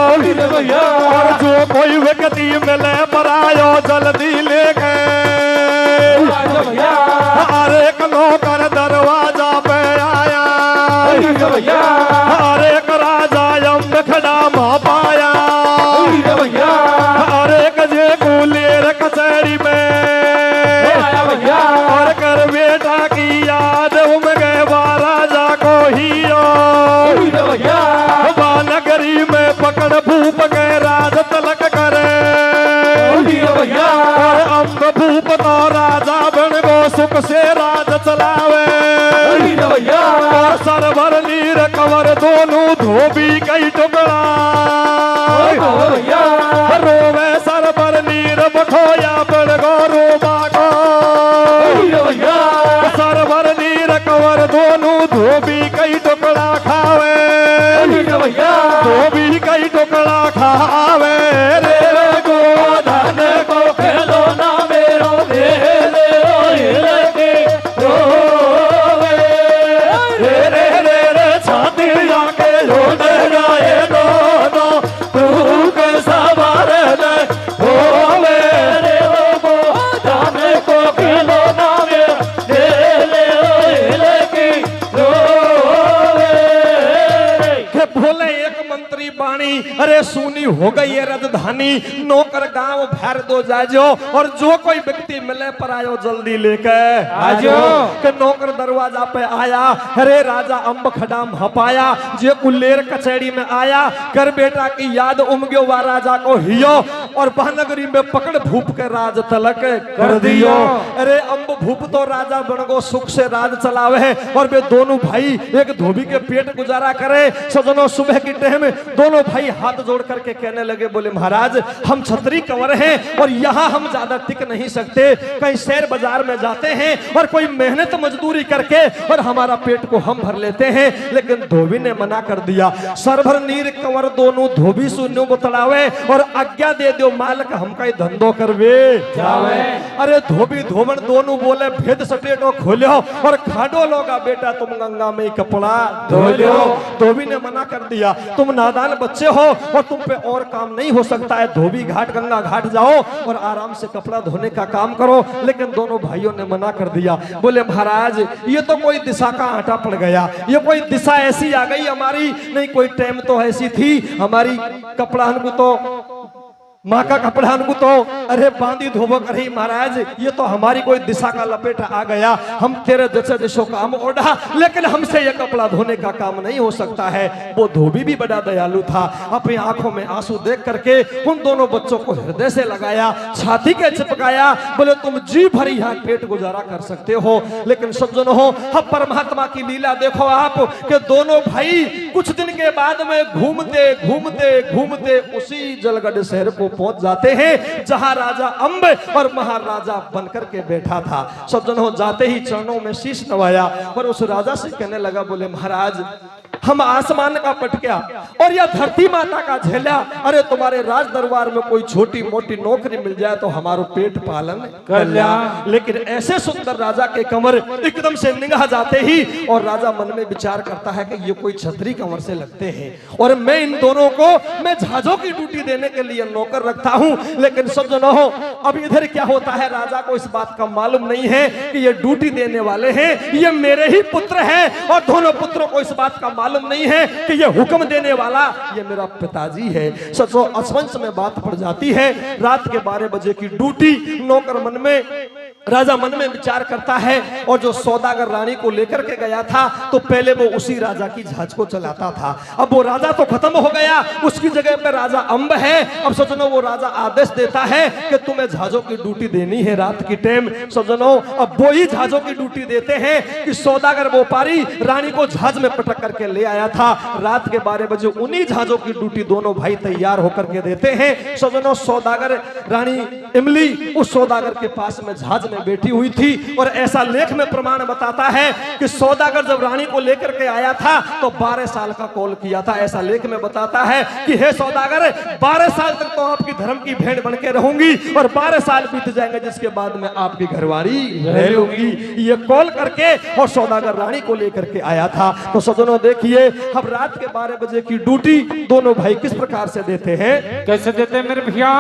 और जो कोई व्यक्ति मिले परायो जल्दी ले गए, अरे कलो कर दरवाजा पे आया, अरे राजा यम खड़ा मा पाया, अरे कजे कुलेर कचहरी में और कर बेटा की याद उम गए राजा को हियो, नगरी में पकड़ भूप गए राज तलक करे, और अम्ब भूप तो राजा बन गो सुख से राज चलावे, और सरवर नीर कंवर दोनों धोबी कई टुकड़ा, रोवे सरवर नीर बखोया बन गो रोबा को, सरवर नीर कंवर दोनों धोबी कई टुकड़ा खावे, धोबी कई टुकड़ा खावे रे गोधन को खेलो ना मेरो दे ले रोवे रे रे रे रे छाती आके लोट जाए दोनों, तू के सवार ले होवे रे गोधन को खेलो ना मेरो दे ले की रोवे। बोले एक मंत्री बाणी, अरे सुनी हो गई है राजधानी, नौकर गांव भर दो जाजो, और जो कोई व्यक्ति मिले पर आयो जल्दी लेकर आजो। के नौकर दरवाजा पे आया, अरे राजा अंब खड़ा हपाया, जे कुलेर कचहरी में आया, कर बेटा की याद उमग्यो वा राजा को हियो, और महानगरी में पकड़ भूप के राज तलक कर दियो। अरे अंब भूप तो राजा बन गो सुख से राज चलावे, और वे दोनों भाई एक धोबी के पेट गुजारा करे। सजनों सुबह की टाइम दोनों भाई हाथ जोड़ करके करके कहने लगे, बोले महाराज हम छतरी कंवर हैं और यहाँ हम ज्यादा टिक नहीं सकते, कहीं शहर बाजार में जाते हैं और कोई मेहनत मजदूरी करके और हमारा पेट को हम भर लेते हैं। लेकिन धोबी ने मना कर दिया, सरभर नीर कंवर दोनों धोबी सुनो बतलावे और आज्ञा दे दो मालिक हमका ही धंधो करवे जावे। अरे धोबी धोबन दोनों बोले भेद सटेटो खोलो और खाडो लोगा बेटा तुम गंगा में ही कपड़ा धो लो। धोबी ने मना कर दिया, तुम नादान बच्चे हो और तुम पे और काम नहीं हो सकता है, धोबी घाट गंगा घाट जाओ और आराम से कपड़ा धोने का काम करो। लेकिन दोनों भाइयों ने मना कर दिया, बोले महाराज ये तो कोई दिशा का आटा पड़ गया, ये कोई दिशा ऐसी आ गई हमारी, नहीं कोई टाइम तो ऐसी थी हमारी कपड़ा हमको तो माँ का कपड़ा हमको तो अरे बांधी धोबो करी महाराज, ये तो हमारी कोई दिशा का लपेटा आ गया, हम तेरे जैसे जैसो काम ओढ़ा लेकिन हमसे ये कपड़ा धोने का काम नहीं हो सकता है। वो धोबी भी बड़ा दयालु था, अपनी आंखों में आंसू देख करके उन दोनों बच्चों को हृदय से लगाया, छाती के चिपकाया, बोले तुम जी भरी यहाँ पेट गुजारा कर सकते हो। लेकिन सज्जन हो, अब परमात्मा की लीला देखो आप कि दोनों भाई कुछ दिन के बाद में घूमते घूमते घूमते उसी जलगढ़ शहर को पहुंच जाते हैं जहां राजा अंब और महाराजा बनकर के बैठा था। सज्जनों जाते ही चरणों में शीश नवाया और उस राजा से कहने लगा, बोले महाराज हम आसमान का पटकिया और यह धरती माता का झेला, अरे तुम्हारे राज दरबार में कोई छोटी मोटी नौकरी मिल जाए तो हमारो पेट पालन कर लिया। लेकिन ऐसे सुंदर राजा के कमर एकदम से निगाह जाते ही और राजा मन में विचार करता है कि ये कोई छतरी कंवर से लगते हैं और मैं इन दोनों को मैं जहाजों की ड्यूटी देने के लिए नौकर रखता हूं। लेकिन सज्जनों हो, अब इधर क्या होता है, राजा को इस बात का मालूम नहीं है कि ये ड्यूटी देने वाले हैं ये मेरे ही पुत्र हैं और दोनों पुत्रों को इस बात का मालूम नहीं है कि ये हुक्म देने वाला ये मेरा पिताजी है। सचो असमंस में बात पड़ जाती है। रात के 12 बजे की ड्यूटी, नौकर मन में राजा मन में विचार करता है और जो सौदागर रानी को लेकर के गया था तो पहले वो उसी राजा की जहाज को चलाता था, अब वो राजा तो खत्म हो गया, उसकी जगह पे राजा अंब है। अब सज्जनों वो राजा आदेश देता है कि तुम्हें जहाजों की ड्यूटी देनी है रात की टाइम। सज्जनों अब वो ही जहाजों की ड्यूटी देते हैं कि सौदागर व्यापारी रानी को जहाज में पटक करके ले आया था। रात के 12 बजे उन्हीं जहाजों की ड्यूटी दोनों भाई तैयार होकर के देते हैं। सज्जनों सौदागर रानी इमली उस सौदागर के पास में जहाज में बैठी हुई थी और ऐसा लेख में प्रमाण बताता है कि सौदागर जब रानी को लेकर के आया था तो 12 साल का कॉल किया था। ऐसा लेख में बताता है कि हे सौदागर 12 साल तक तो आपकी धर्म की भेंट बन के रहूंगी और 12 साल बीत जाएंगे जिसके बाद में आपकी घरवारी रह लूंगी। ये कॉल करके और सौदागर रानी को लेकर के आया था। तो सज्जनों देखिए अब रात के 12 बजे की ड्यूटी दोनों भाई किस प्रकार से देते हैं, कैसे देते हैं मेरे भैया?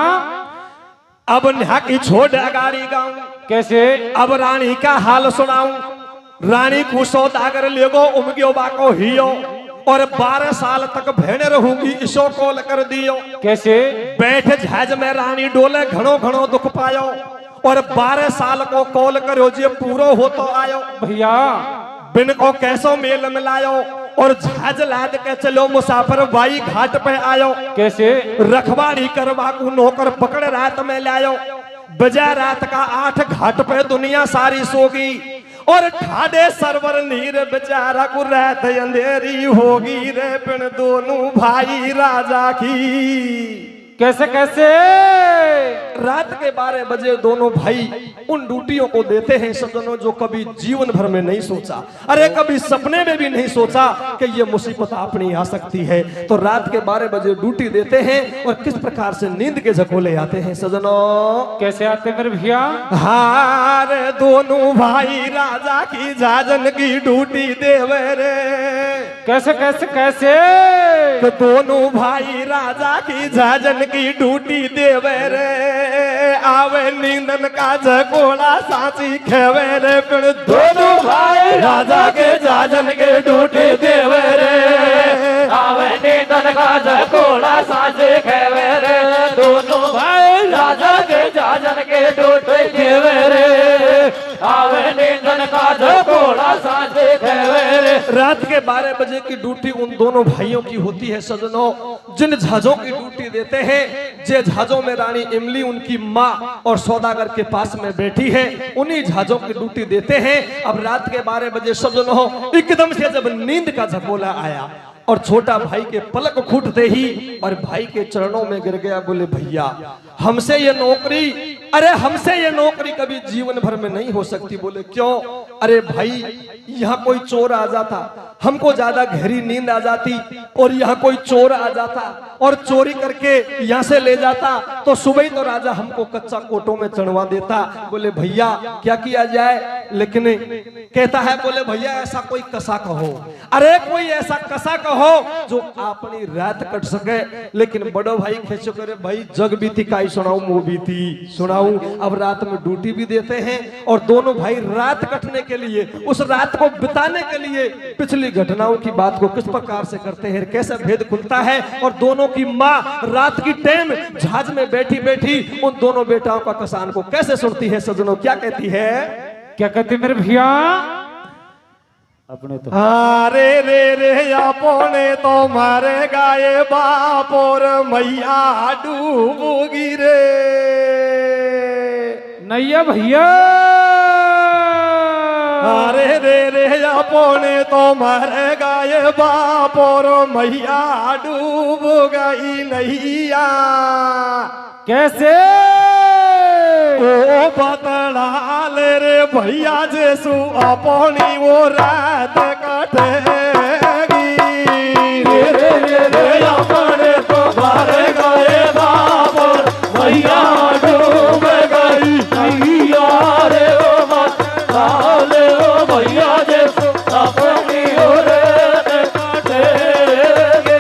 अब यहाँ की छोड़ गाड़ी गाऊं कैसे? अब रानी का हाल सुनाऊं। रानी को सौदागर लेगो उमगियो बाको हियो और 12 साल तक भेड़ रहूंगी इसो कॉल कर दियो। कैसे? बैठ जहाज में रानी डोले घणो घणो दुख पायो और 12 साल को कॉल करो जे पूरो हो तो आयो। भैया बिन को कैसो मेल मिलायो और जहाज लाद के चलो मुसाफिर बाई घाट पे आयो। कैसे? रखवाड़ी करवा को नौकर पकड़ रात में लायो। बजा रात का 8 घाट पे दुनिया सारी सोगी और ठाडे सरवर नीर बेचारा को रात अंधेरी होगी रे पिन दोनों भाई राजा की। कैसे कैसे? रात के 12 बजे दोनों भाई उन ड्यूटियों को देते हैं सज्जनों जो कभी जीवन भर में नहीं सोचा, अरे कभी सपने में भी नहीं सोचा कि ये मुसीबत अपनी आ सकती है। तो रात के 12 बजे ड्यूटी देते हैं और किस प्रकार से नींद के झकोले आते हैं सज्जनों। कैसे आते मेरे भैया? हार दोनों भाई राजा की जाजन की ड्यूटी देवे रे। कैसे कैसे कैसे? तो दोनों भाई राजा की जाजन की ड्यूटी देवे रे। आवे नींदन का झकोड़ा सांची खेवे रे फिर दोनों भाई राजा के जाजन के ड्यूटी देवे रे। आवे नींदन का झकोड़ा सांची खेवे रे। दोनों भाई राजा के जाजन के ड्यूटी देवे रे। आवे नींदन का झकोड़ा सांची खेवे रे। रात के 12 बजे की ड्यूटी उन दोनों भाइयों की होती है सज्जनों। जिन जहाजों की ड्यूटी देते हैं जे जहाजों में रानी इमली उनकी माँ और सौदागर के पास में बैठी है उन्हीं जहाजों की ड्यूटी देते हैं। अब रात के 12 बजे सज्जनों एकदम से जब नींद का झकोला आया और छोटा भाई के पलक खूटते ही और भाई के चरणों में गिर गया। बोले भैया हमसे ये नौकरी, अरे हमसे ये नौकरी कभी जीवन भर में नहीं हो सकती। बोले क्यों? अरे भाई यहाँ कोई चोर आ जाता, हमको ज्यादा गहरी नींद आ जाती, और यहाँ कोई चोर आ जाता और चोरी करके यहाँ से ले जाता, तो सुबह ही तो राजा हमको कच्चा कोटों में चढ़वा देता। बोले भैया क्या किया जाए? लेकिन कहता है बोले भैया ऐसा कोई कसा कहो, अरे कोई ऐसा कसा कहो जो अपनी रात कट सके। लेकिन बड़ो भाई खेचो करे, भाई जग बीती काई सुनाऊं, मुंह बीती सुनाऊं। अब रात में ड्यूटी भी देते हैं और दोनों भाई रात कटने के लिए, उस रात को बिताने के लिए पिछली घटनाओं की बात को किस प्रकार से करते हैं, कैसे भेद खुलता है। और दोनों की माँ रात की टाइम जहाज में बैठी बैठी उन दोनों बेटाओं का कसान को कैसे सुनती है सजनों, क्या कहती है? क्या कहते मेरे भैया? अपने तो अरे रे अपने तो मारे गाये बाप और मैया डूबोगी रे। नैया भैया। अरे रे अपने तो मारे गाये बाप और मैया डूब गई नैया। कैसे? ओ बतला ले रे भैया जैसू अपनी वो रात कटेगी। रे अपने तो मारे गए बाप भैया डूब गई नैया रे। ओ बतला ले ओ भैया जैसू अपनी वो रात कटेगी।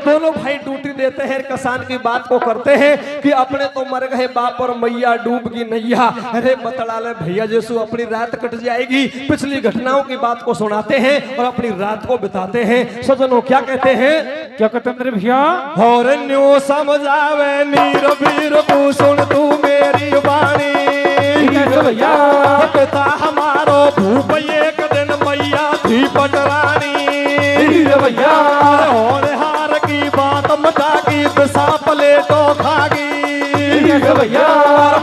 दोनों भाई ड्यूटी देते हैं, किसान की बात को करते हैं कि अपने तो मर गए बाप और मैया डूब गई नैया। अरे बतला ले भैया जैसू अपनी रात कट जाएगी। पिछली घटनाओं की बात को सुनाते हैं और अपनी रात को बिताते हैं। सजनों क्या कहते हैं? क्या कहते मेरे भैया? और न्यू समझावे नीर वीर को सुन तू मेरी वाणी। कैसे भैया? पिता हमारो भूप एक दिन मैया थी पटरानी। भैया और हार की बात मचा की दिशा प्लेटो खागी। भैया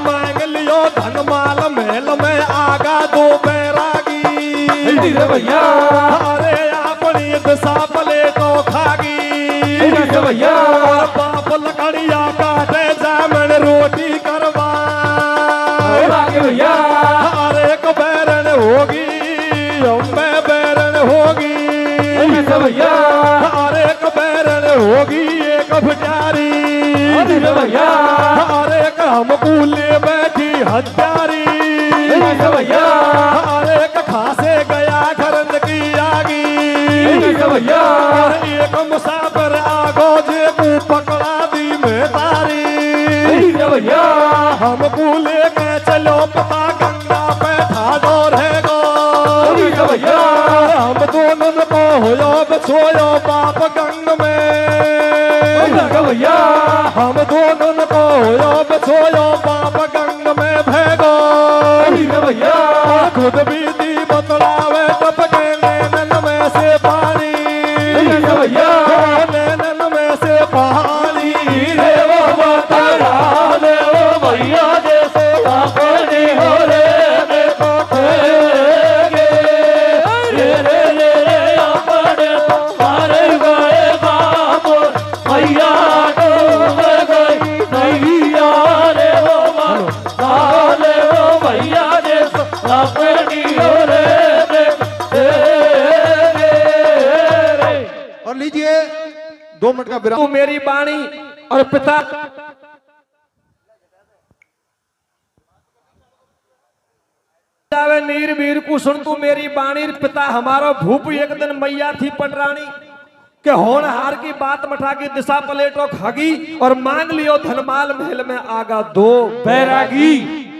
मांग लियो धन माल महल में आगा दो बैरागी। भैया अरे अपनी दिशा प्लेटो खागी। भैया बाप लकड़िया काटे जामन रोटी करवा। भैया अरे एक बैरन होगी अम्बे बैरन होगी। भैया अरे एक बैरन होगी एक भटारी। भैया अरे एक हमको ले बैठी हत्यारी। भैया अरे एक खासे गया घरन की आगी। भैया एक मुसाफिर आगो जे को पकड़ा दी में तारी। भैया हमको लेके चलो पता गंगा पे ठाडो रहेगो। भैया हम दोनों को होयो बछोयो बाप गंग में। भैया हम दोनों को होयो बछोयो बाप गंग में भेगो। भैया खुद भी दी बतलावे टपके नैनन में से पानी। भैया नैनन में से पानी रे वो बतला ले ओ भैया जैसे अपने हो रे देखो गे रे रे रे अपने मारे गए बाप भैया डूब गई नैया रे वो बतला ले ओ भैया जैसे अपनी हो रे देखो गे। और लीजिए 2 मिनट का विराम। तू मेरी बाणी और पिता नीर वीर को सुन तू मेरी बाणी। पिता हमारा भूप एक दिन मैया थी पटरानी के होनहार की बात मठा की दिशा प्लेटो खागी और मांग लियो धनमाल महल में आगा दो बैरागी।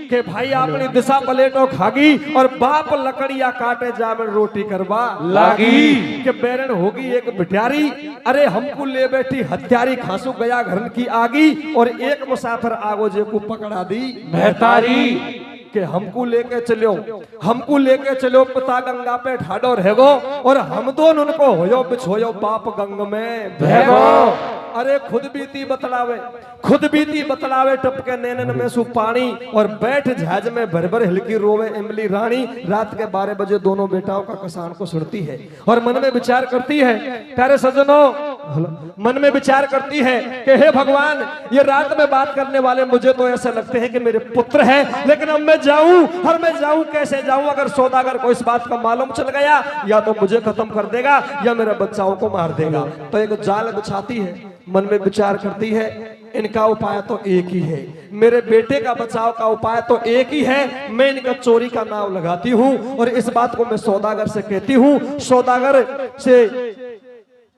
के भाई अपनी दिशा प्लेटो खागी और बाप लकड़िया काटे जामन रोटी करवा लागी। के बैरन होगी एक बिटारी। अरे हमको ले बैठी हत्यारी खासू गया घर की आगी और एक मुसाफिर आगो जे को पकड़ा दी महतारी। के हमको लेके चलो पिता गंगा पे ठाडो रहेगो और हम दोनों उनको होयो बिछोयो बाप गंग में भेगो। अरे खुद बीती बतलावे टपके नैनन में सु पानी और बैठ जहाज में भर भर हिलकी रोवे इमली रानी। रात के 12 बजे दोनों बेटाओं का कसान को सुनती है और मन में विचार करती है, प्यारे सज्जनों, मन में विचार करती है कि हे भगवान, ये रात में बात करने वाले मुझे तो ऐसा लगते हैं कि मेरे पुत्र है, लेकिन अब मैं जाऊं और मैं जाऊं कैसे जाऊं? अगर सौदागर को इस बात का मालूम चल गया या तो मुझे खत्म कर देगा या मेरे बच्चाओं को मार देगा। तो एक जाल बिछाती है, मन में विचार करती है, इनका उपाय तो एक ही है, मेरे बेटे का बचाव का उपाय तो एक ही है, मैं इनका चोरी का नाम लगाती हूं और इस बात को मैं सौदागर से कहती हूं। सौदागर से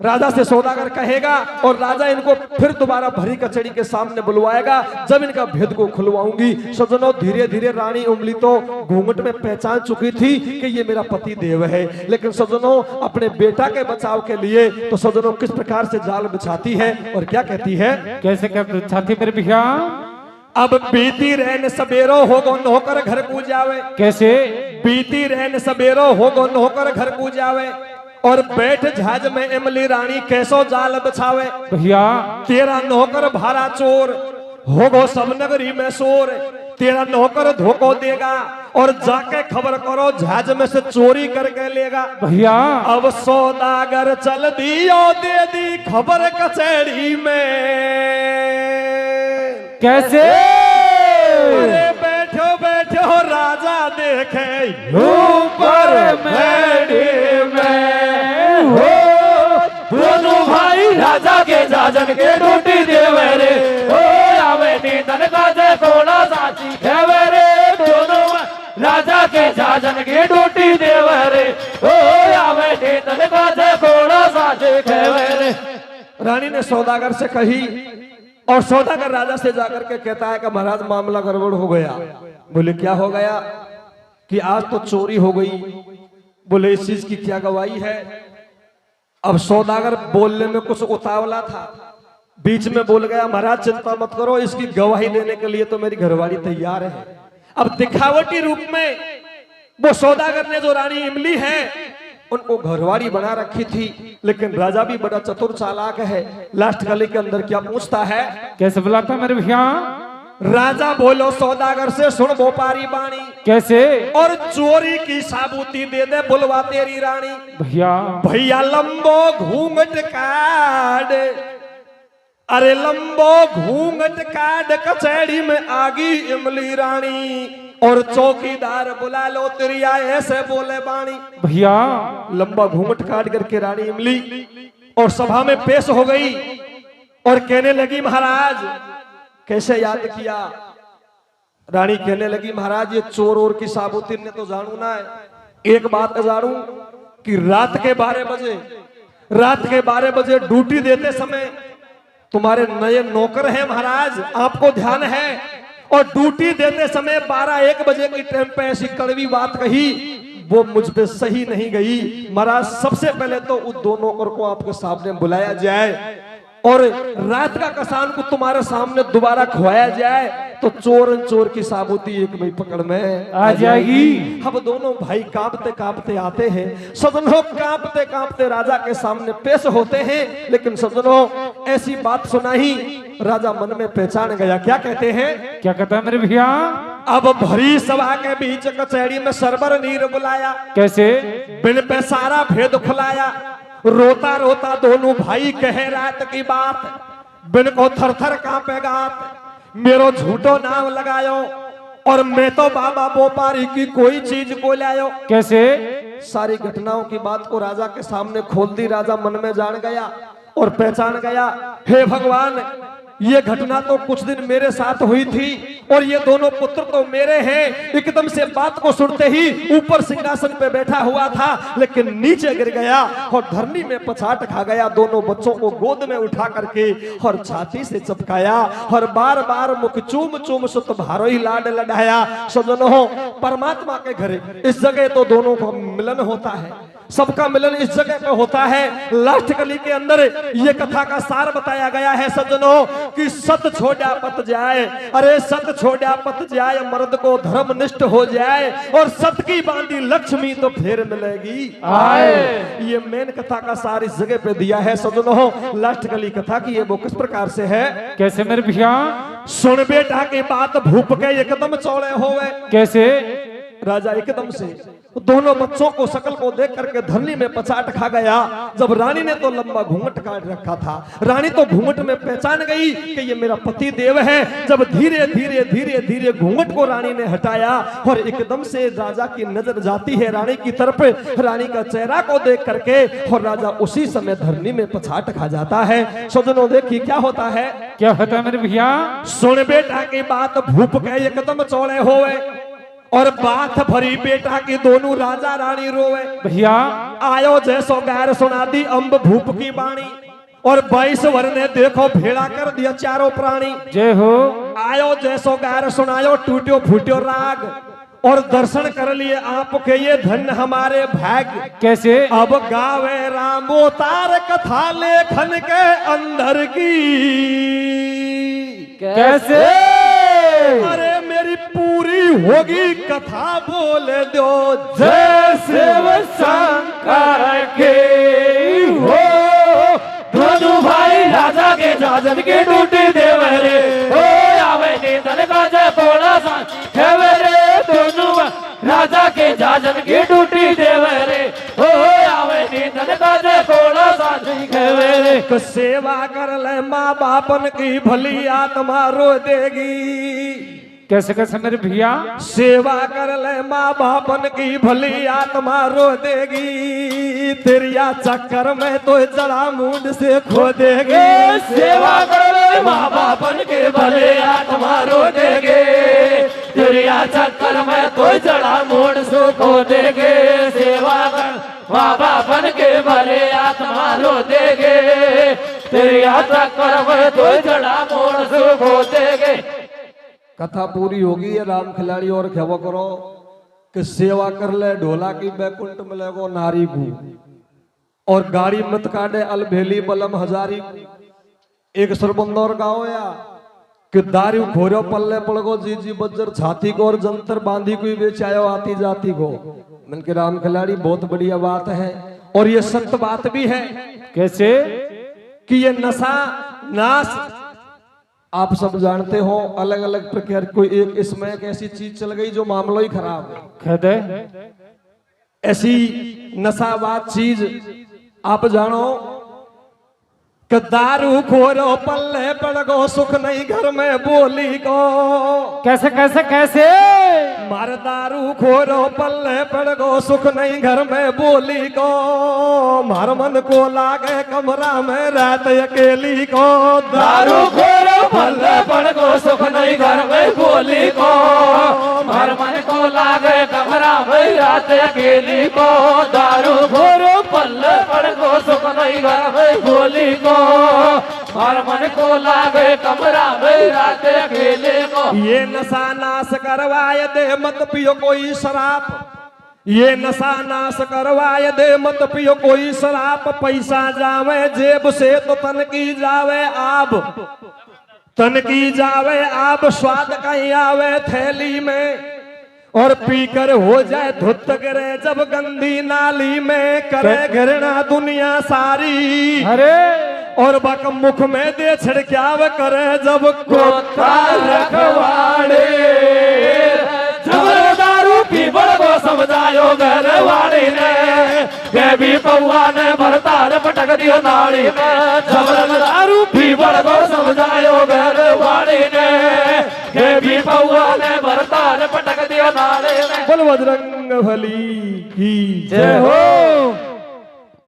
राजा से सौदागर कहेगा और राजा इनको फिर दोबारा भरी कचहरी के सामने बुलवाएगा। जब इनका भेद को खुलवाऊंगी। सज्जनों, धीरे धीरे रानी उमली तो घूंघट में पहचान चुकी थी कि ये मेरा पति देव है, लेकिन सज्जनों अपने बेटा के बचाव के लिए तो सज्जनों किस प्रकार से जाल बिछाती है और क्या कहती है? कैसे क्या बिछाती मेरे भैया? अब बीती रहन सबेरो होगो नौकर घर को जावे। कैसे? बीती रहन सबेरो होगो नौकर घर को जावे और बैठ जहाज में इमली रानी कैसो जाल बिछावे। भैया तेरा नौकर भारा चोर होगो सब नगरी में शोर, तेरा नौकर धोखो देगा और जाके खबर करो जहाज में से चोरी करके लेगा। भैया अब सौदागर चल दियो दे दी खबर कचहरी में। कैसे? अरे बैठो बैठो राजा देखे ऊपर मेढ़ी में हो दोनों भाई राजा के जाजन के डूटी देवे रे। ओ आवे नींदन का जे कोना साची खेवे रे। दोनों राजा के जाजन के डूटी देवे रे। ओ आवे नींदन का जे कोना साची खेवे रे। रानी ने सौदागर से कही और सौदागर राजा से जाकर के कहता है कि महाराज मामला गड़बड़ हो गया। बोले क्या हो गया? कि आज तो चोरी हो गई। बोले इस चीज की क्या गवाही है? अब सौदागर बोलने में कुछ उतावला था, बीच में बोल गया, महाराज चिंता मत करो, इसकी गवाही देने के लिए तो मेरी घरवाली तैयार है। अब दिखावटी रूप में वो सौदागर ने जो रानी इमली है उनको घरवाली बना रखी थी, लेकिन राजा भी बड़ा चतुर चालाक है। लास्ट गली के अंदर क्या पूछता है? कैसे बुलाता मेरे भैया? राजा बोलो सौदागर से, सुन बोपारी बाणी। कैसे? और चोरी की साबूती दे दे बुलवा तेरी रानी। भैया भैया लंबो घूंघट काट, अरे लंबो घूंघट काट कचहरी में आगी इमली रानी और चौकीदार बुला लो तिरिया ऐसे बोले बाणी। भैया लंबा घूंघट काट करके रानी इमली और सभा में पेश हो गई और कहने लगी, महाराज कैसे याद किया? रानी कहने लगी, महाराज ये चोर और की साबूती ने तो जानू ना है। एक बात जानू कि रात के 12 बजे ड्यूटी देते समय तुम्हारे नए नौकर हैं महाराज, आपको ध्यान है, और ड्यूटी देते समय 12-1 बजे की टाइम पे ऐसी कड़वी बात कही, वो मुझ पे सही नहीं गई। महाराज सबसे पहले तो उन दो नौकर को आपके सामने बुलाया जाए और रात का कसान को तुम्हारे सामने दोबारा खुआया जाए तो चोर की साबूती एक में पकड़ में आ जाएगी। अब दोनों भाई कांपते कांपते आते हैं। सज्जनों कांपते कांपते राजा के सामने पेश होते हैं, लेकिन सज्जनों ऐसी बात सुनाई, राजा मन में पहचान गया। क्या कहते हैं? क्या कहता है मेरे भैया? अब भरी सभा के बीच कचहरी में सरबर नीर बुलाया। कैसे? बिन पे सारा भेद खुलाया। रोता रोता दोनों भाई कहे रात की बात, बिन को थर थर कांपे गात, मेरो झूठो नाम लगायो और मैं तो बाबा बोपारी की कोई चीज को लायो। कैसे? सारी घटनाओं की बात को राजा के सामने खोल दी। राजा मन में जान गया और पहचान गया, हे भगवान ये घटना तो कुछ दिन मेरे साथ हुई थी और ये दोनों पुत्र तो मेरे हैं। एकदम से बात को सुनते ही ऊपर सिंहासन पे बैठा हुआ था, लेकिन नीचे गिर गया और धरनी में पछाड़ खा गया। दोनों बच्चों को गोद में उठा करके और छाती से चपकाया और बार बार मुख चूम चूम सुत भारो ही लाड लड़ाया। सज्जनों परमात्मा के घर इस जगह तो दोनों को मिलन होता है, सबका मिलन इस जगह पे होता है। लास्ट कली के अंदर ये कथा का सार बताया गया है सज्जनों कि सत छोड़ा पत जाए, अरे सत छोड़ा पत जाए, मर्द को धर्मनिष्ठ हो जाए और सत की बांधी लक्ष्मी तो फिर मिलेगी आए। ये मेन कथा का सार इस जगह पे दिया है सज्जनों। लास्ट कली कथा की ये वो किस प्रकार से है, कैसे मेरे भैया? सुन बेटा की बात भूप के एकदम चौड़े होवे। कैसे? राजा एकदम से दोनों बच्चों को शकल को देख करके धरनी में पछाट खा गया। जब रानी ने तो लंबा घूंघट काट रखा था, रानी तो घूंघट में पहचान गई कि ये मेरा पति देव है। जब धीरे धीरे धीरे धीरे घूंघट को रानी ने हटाया और एकदम से राजा की नजर जाती है रानी की तरफ, रानी का चेहरा को देख करके और राजा उसी समय धरनी में पछाट खा जाता है। सज्जनों देखिए क्या होता है, क्या होता है मेरे भैया? सुन बेटा की बात भूप के एकदम चौड़े होवे और बात भरी बेटा की दोनों राजा रानी रोवे। भैया आयो जैसो गैर सुना दी अम्ब भूप की बाणी और 22 वर ने देखो भेड़ा कर दिया चारों प्राणी। जय हो। आयो जैसो गैर सुनायो टूट्यो फूट्यो राग और दर्शन कर लिए आपके ये धन हमारे भाग्य। कैसे? अब गावे रामोतार कथा लेखन के अंदर की। कैसे? अरे मेरी पूरी होगी कथा बोल दो जय शिव शंकर के हो। दोनों भाई राजा के जाजन की टूटी देवरे हो आवे नीतन का जय बोला सा देवरे। दोनों राजा के जाजन की टूटी देवरे हो आवे नीतन का जय बोला सा देवरे। सेवा कर ले माँ बापन की भली आत्मा रो देगी। कैसे कैसे मेरे भैया? सेवा कर ले माँ बापन की भली आत्मा रो देगी। तेरिया चक्कर में तो जड़ा मुंड से खो देगी। सेवा कर ले माँ बापन के भले आत्मा रो देगे। तेरिया चक्कर में तो जड़ा मुंड से खो देगे। सेवा कर माँ बापन के भले आत्मा रो देगे। तेरिया चक्कर में तो जड़ा मुंड से खो देगे। कथा पूरी होगी ये राम खिलाड़ी और खेवा करो कि सेवा कर ले ढोला की बैकुंठ मिलेगो नारी को और गाड़ी मत काटे अलभेली बलम हजारी। एक सरबंदौर गाओ या कि दारू खोरो पल्ले पड़गो जी जी बज्जर छाती को और जंतर बांधी को बेचायो आती जाती को। मन के राम खिलाड़ी बहुत बढ़िया बात है और ये सत्य बात भी है। कैसे? कि ये नशा नाश आप सब जानते हो अलग अलग प्रकार कोई एक इसमें एक ऐसी चीज चल गई जो मामला ही खराब है। ऐसी नशाबाद चीज आप जानो कि दारू खोरो पल्ले पड़ गो सुख नहीं घर में बोली को। कैसे कैसे कैसे? मार दारू खोरो पल्ले पड़ गो सुख नहीं घर में बोली को। मार मन को लागे कमरा में रात अकेली को। दारू खोरो पल्ले पड़ गो सुख नहीं घर में बोली को। मार मन को लागे कमरा में रात अकेली को। दारू खोरो पल्ले पड़ गो सुख नहीं घर में बोली को। और मन को लागे कमरा में रात अकेले को। ये नशा नाश करवाए दे मत पियो कोई शराब। ये नशा नाश करवाए दे मत पियो कोई शराब। पैसा जावे जेब से तो तन की जावे आब। तन की जावे आब स्वाद कहीं आवे थैली में और पीकर हो जाए धुत गिरे जब गंदी नाली में। करे घृणा दुनिया सारी अरे और बक मुख में दे छिड़क्याव करे जब कोता रखवाड़े। जब दारू पी बड़ो समझायो घर वाली ने। भी पौआ ने भरतार पटक दियो नाली में। जब दारू पी बड़ो समझायो घर वाली ने। भी पौआ ने भरतार पटक दियो नाली में। बोल बजरंग बली की जय हो।